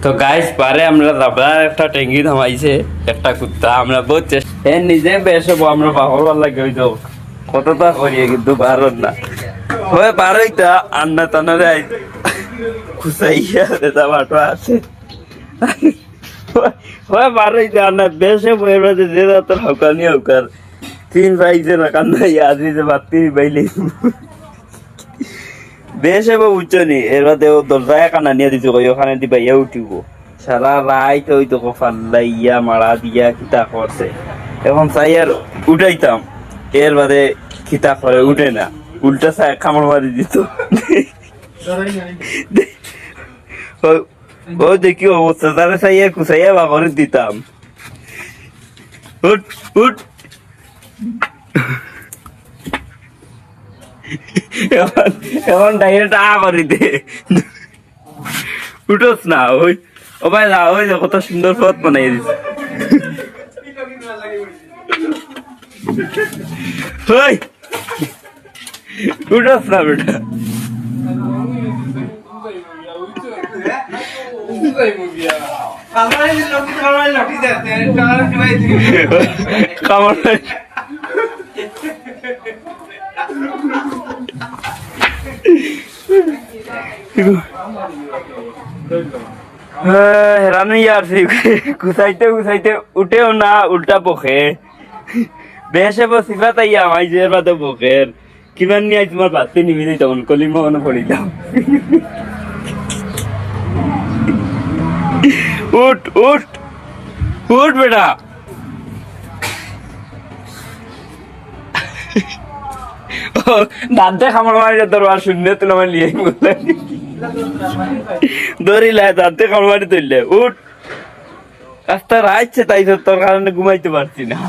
তো গাইস পারে আমরা রাবার একটা ট্যাঙ্কি থামাইছে একটা কুত্তা আমরা বহুত চেষ্টা নিজে বেশ হবো আমরা পাগল লাগে ওই তো কতটা করিয়ে কিন্তু পারন না হয়ে পারই তা আন্না টানা যায় খুসাইয়া দেতা বাটো আছে হয়ে পারই তা আন্না বেশ বয়ে যে যে তোর হকানি হকার তিন ভাইছে না কান্না আজই যে বাতি বাইলে বেশ হবো বুঝছনি এর বাদে ও দরজায় কান্না নিয়ে দিছো ওখানে দিবা ইয়ে উঠিব সারা রাত ওই তো ফাল্লাইয়া মারা দিয়া খিতা করছে এখন চাই আর উঠাইতাম এর বাদে খিতা করে উঠে না উল্টা চাই খামড় মারি দিত ও দেখি অবস্থা তারা চাইয়া কুচাইয়া বা করে দিতাম উঠ উঠ এখন ডাইরেক্ট আ করে দে উঠোস না ওই ও ভাই না ওই কত সুন্দর পথ বানাই দিছে ওই উঠোস না বেটা হেরানো ইয়ার গুছাইতে গুছাইতে উঠেও না উল্টা পখে বেশে বসিবা তাই আমাই যে বাদে পখের কিমান নিয়ে তোমার বাতি নিবি তখন কলিমা মনে পড়িলাম উঠ উঠ উঠ বেটা দাঁতে খামার মারি তোর আর শূন্য তুলে আমার লিয়ে ধরিলে দাঁতে খামার মারি তুললে উঠ রাস্তা রাইছে তাই তোর কারণে ঘুমাইতে পারছি না